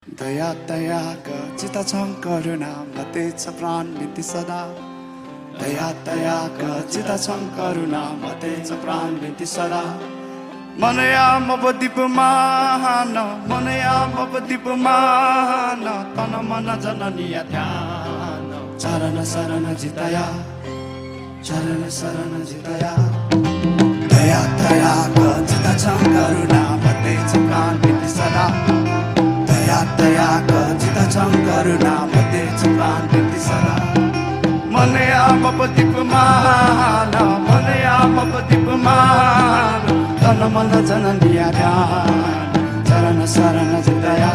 दया दयाका चिता छं करुणा मते छ प्राण बिन्ती सदा दया दयाका चिता छं करुणा मते छ प्राण बिन्ती सदा मनया मबदीप मान मनया मबदीप मान तन मन जननीय ध्यान चरण शरण जितया चरण शरण जितया दया दयाका चिता छं करुणा मते छ प्राण बिन्ती सदा दया दयाका चिता छं करुणा मते छ प्राण बिन्ती सदा मनया मबदीप मान मनया मबदीप मान तन मन जननीय ध्यान चरण शरण जितया